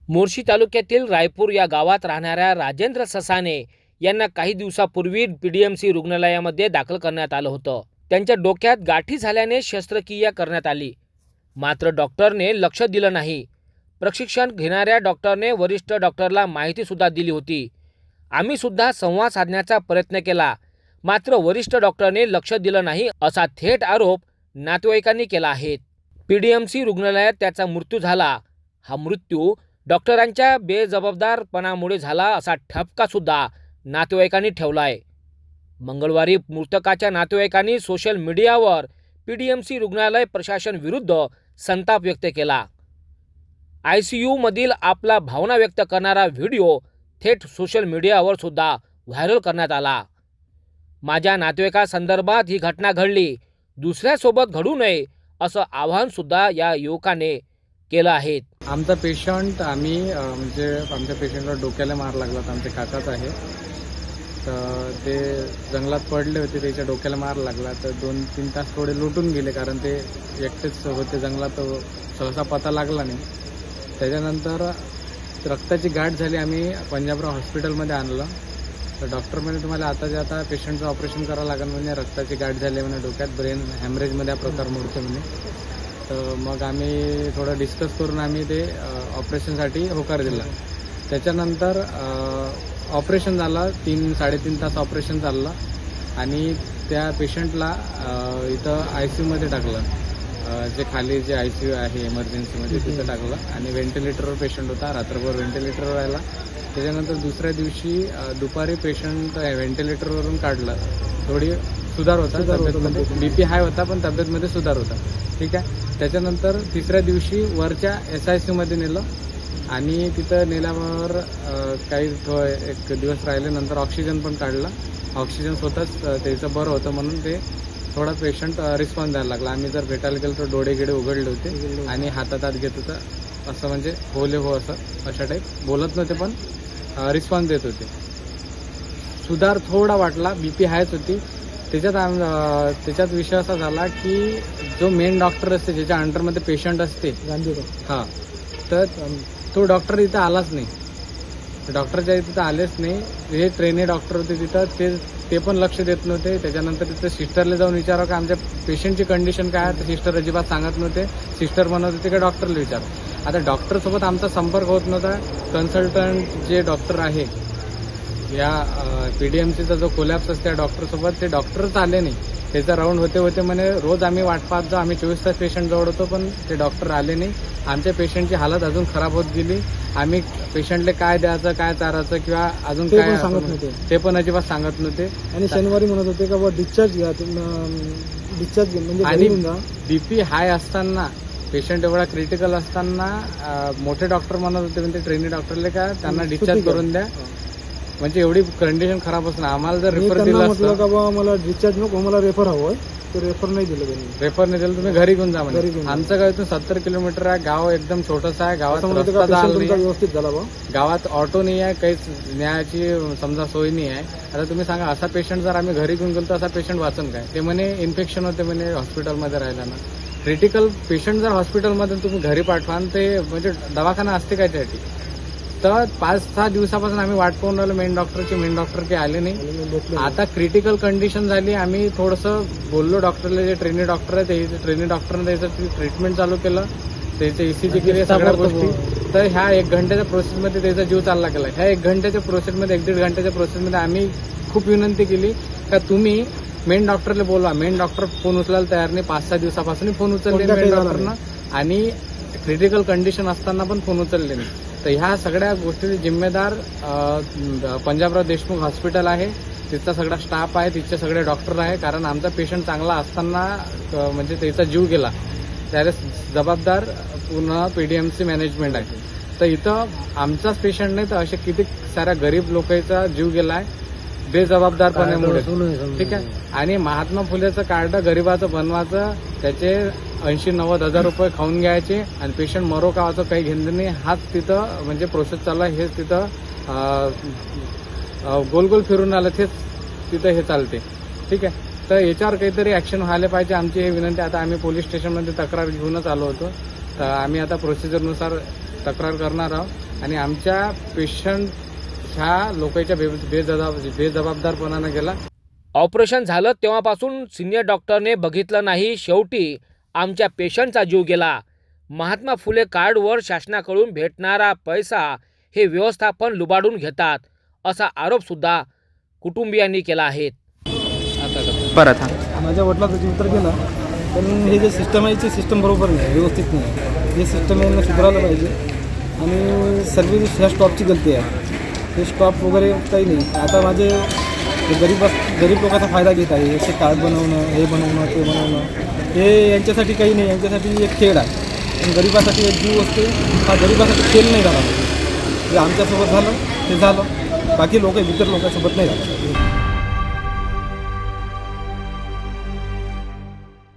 मोर्शी तालुक्यातील रायपूर या गावात राहणाऱ्या राजेंद्र ससाने यांना काही दिवसापूर्वी पीडीएमसी रुग्णालयामध्ये दाखल करण्यात आलं होतं. त्यांच्या डोक्यात गाठी झाल्याने शस्त्रक्रिया करण्यात आली. मात्र डॉक्टरने लक्ष दिलं नाही. प्रशिक्षण घेणाऱ्या डॉक्टरने वरिष्ठ डॉक्टरला माहिती सुद्धा दिली होती. आम्ही सुद्धा संवाद साधण्याचा प्रयत्न केला, मात्र वरिष्ठ डॉक्टरने लक्ष दिलं नाही असा थेट आरोप नातेवाईकांनी केला आहे. पीडीएमसी रुग्णालयात त्याचा मृत्यू झाला. हा मृत्यू डॉक्टरांच्या बेजबाबदारपणामुळे झाला असा ठपका सुद्धा नातेवाईकांनी ठेवलाय. मंगळवारी मृतकाच्या नातेवाईकांनी सोशल मीडियावर पीडीएमसी रुग्णालय प्रशासन विरुद्ध संताप व्यक्त केला. ICU मधील आपला भावना व्यक्त करणारा व्हिडिओ थेट सोशल मीडियावर सुद्धा व्हायरल करण्यात आला. माझ्या नातेवाईकासंदर्भात ही घटना घडली, दुसऱ्यासोबत घडू नये असं आवाहन सुद्धा या युवकाने केलं आहे. आमचा पेशंट म्हणजे आमच्या पेशंटला डोक्याला मार लागला होता. आमचे काकाच आहे, तर ते जंगलात पडले होते, त्याच्या डोक्याला मार लागला. तर 2-3 तास थोडे लुटून गेले, कारण ते एकटेच होते जंगलात, सहसा पता लागला नाही. त्याच्यानंतर रक्ताची गाठ झाली. आम्ही पंजाबराव हॉस्पिटलमध्ये आणलं, तर डॉक्टर म्हणे तुम्हाला आता पेशंटचं ऑपरेशन करावं लागेल म्हणे, रक्ताची गाठ झाली म्हणे डोक्यात, ब्रेन हॅमरेजमध्ये हा प्रकार मोडतो म्हणे. तर मग आम्ही थोडं डिस्कस करून आम्ही ते ऑपरेशनसाठी होकार दिला. त्याच्यानंतर ऑपरेशन झालं, 3-3.5 तास ऑपरेशन चाललं आणि त्या पेशंटला इथं ICUमध्ये टाकलं. जे खाली जे ICU आहे इमर्जन्सीमध्ये तिथं टाकलं आणि व्हेंटिलेटरवर पेशंट होता, रात्रभर व्हेंटिलेटरवर राहिला. त्याच्यानंतर दुसऱ्या दिवशी दुपारी पेशंट व्हेंटिलेटरवरून काढलं. थोडी सुधार होता तब्येतमध्ये, BP हाय होता पण तब्येतमध्ये सुधार होता. ठीक आहे. त्याच्यानंतर तिसऱ्या दिवशी वरच्या SICUमध्ये नेलं आणि तिथं नेल्यावर काही एक दिवस राहिले. नंतर ऑक्सिजन पण काढला. ऑक्सिजन स्वतःच त्याचं बरं होतं म्हणून ते थोडा पेशंट रिस्पॉन्स द्यायला लागला. आम्ही जर भेटायला गेलो तर डोळे गिडे उघडले होते आणि हातात घेत होतं, असं म्हणजे होले हो असं अशा टाईप बोलत नव्हते पण रिस्पॉन्स देत होते. सुधार थोडा वाटला. BP हायच होती. त्याच्यात विषय असा झाला की जो मेन डॉक्टर असते, ज्याच्या अंडरमध्ये पेशंट असते, हा, तर तो डॉक्टर इथं आलाच नाही. डॉक्टरच्या तिथं आलेच नाही. हे ट्रेनी डॉक्टर होते तिथं, ते पण लक्ष देत नव्हते. त्याच्यानंतर तिथं सिस्टरला जाऊन विचारावं की आमच्या पेशंटची कंडिशन काय आहे, तर सिस्टर अजिबात सांगत नव्हते. सिस्टर म्हणत होते की डॉक्टरला विचार. आता डॉक्टरसोबत आमचा संपर्क होत नव्हता. कन्सल्टंट जे डॉक्टर आहे या पीडीएमसीचा जो कोलॅप्स असते त्या डॉक्टरसोबत, ते डॉक्टरच आले नाही. त्याचा राऊंड होते म्हणे. रोज आम्ही वाट पाहत जाऊ. आम्ही 24 तास पेशंट जवळ होतो पण ते डॉक्टर आले नाही. आमच्या पेशंटची हालत अजून खराब होत गेली. आम्ही पेशंटला काय द्यायचं, काय चारायचं किंवा अजून काय सांगत नव्हते, ते पण अजिबात सांगत नव्हते. आणि शनिवारी म्हणत होते का बा डिस्चार्ज घ्या, डिस्चार्ज म्हणजे. आणि BP हाय असताना, पेशंट एवढा क्रिटिकल असताना मोठे डॉक्टर म्हणत होते, म्हणजे ट्रेनी डॉक्टरले का त्यांना डिस्चार्ज करून द्या, म्हणजे एवढी कंडिशन खराब असणार. आम्हाला जर रेफर दिलं असतं का बा मला डिस्चार्ज नको, मला रेफर हवं, तर रेफर नाही दिलं त्यांनी. रेफर नाही दिलं, तुम्ही घरी घेऊन जा म्हणजे. आमचं गाव इथून 70 किलोमीटर आहे. गाव एकदम छोटंसं आहे. गावात व्यवस्थित झाला बा. गावात ऑटो नाही आहे, काहीच न्यायाची समजा सोय नाही आहे. आता तुम्ही सांगा, असा पेशंट जर आम्ही घरी घेऊन गेलो तर असा पेशंट वाचन काय? ते म्हणे इन्फेक्शन होते म्हणे हॉस्पिटलमध्ये राहिल्यानं. क्रिटिकल पेशंट जर हॉस्पिटलमध्ये तुम्ही घरी पाठवा, ते म्हणजे दवाखाना असते काय त्यासाठी? तर 5-6 दिवसापासून आम्ही वाट पाहून राहिलो मेन डॉक्टर काही आले नाही. आता क्रिटिकल कंडिशन झाली. आम्ही थोडंसं बोललो डॉक्टरला, जे ट्रेनी डॉक्टर आहे ते ट्रेनी डॉक्टरने त्याचं ट्रीटमेंट चालू केलं, त्याचं ECG केली, सगळ्या गोष्टी. तर ह्या 1 घंट्याच्या प्रोसेसमध्ये त्याचा जीव चालला गेला. ह्या 1 घंट्याच्या प्रोसेसमध्ये, 1-1.5 घंट्याच्या प्रोसेसमध्ये आम्ही खूप विनंती केली का तुम्ही मेन डॉक्टरला बोलवा. मेन डॉक्टर फोन उचलायला तयार नाही. 5-6 दिवसापासून फोन उचलले मेन डॉक्टरनं आणि क्रिटिकल कंडिशन असताना पण फोन उचलले नाही. तर ह्या सगळ्या गोष्टीचे जिम्मेदार पंजाबराव देशमुख हॉस्पिटल आहे, तिथला सगळा स्टाफ आहे, तिथचे सगळे डॉक्टर आहे. कारण आमचा पेशंट चांगला असताना म्हणजे त्याचा जीव गेला, त्याला जबाबदार पूर्ण पीडीएमसी मॅनेजमेंट आहे. तर इथं आमचाच पेशंट नाही तर असे किती साऱ्या गरीब लोकांचा जीव गेलाय बेजबाबदारपणामुळे. ठीक आहे. आणि महात्मा फुलेचं कार्ड गरीबाचं बनवायचं, त्याचे 80-90 हजार रुपये खाऊन घ्यायचे आणि पेशंट मरो का असं काही घेणं नाही. हाच तिथं म्हणजे प्रोसेस चालला. हेच तिथं गोल गोल फिरून आलं, तेच तिथं हे चालते. ठीक आहे. तर याच्यावर काहीतरी ऍक्शन व्हायला पाहिजे, आमची ही विनंती. आता आम्ही पोलीस स्टेशनमध्ये तक्रार घेऊनच आलो होतो. तर आम्ही आता प्रोसिजरनुसार तक्रार करणार आहोत. आणि आमच्या पेशंट ह्या लोकांच्या बेजबाबदारपणानं गेला. ऑपरेशन झालं तेव्हापासून सिनियर डॉक्टरने बघितलं नाही, शेवटी आमच्या पेशंटचा जीव गेला. महात्मा फुले कार्डवर शासनाकडून भेटणारा पैसा हे व्यवस्थापन लुबाडून घेतात, असा आरोपसुद्धा कुटुंबियांनी केला आहे. परत हा माझ्या वडिलांचा जीव तर गेला, पण हे जे सिस्टम आहे ते सिस्टम बरोबर नाही, व्यवस्थित नाही. हे सिस्टम यांना सुधारायला पाहिजे आणि सर्व ह्या स्टॉपची गलती आहे. हे स्टॉप वगैरे काही नाही. आता माझे गरीब लोकांचा फायदा घेत आहे. याचे कार्ड बनवणं, हे बनवणं, ते बनवणं, हे यांच्यासाठी काही नाही. यांच्यासाठी एक खेळ आहे. पण गरिबासाठी एक जीव असते, हा गरिबासाठी खेळ नाही झाला. जे आमच्यासोबत झालं ते झालं, बाकी लोक इतर लोकांसोबत नाही झालं.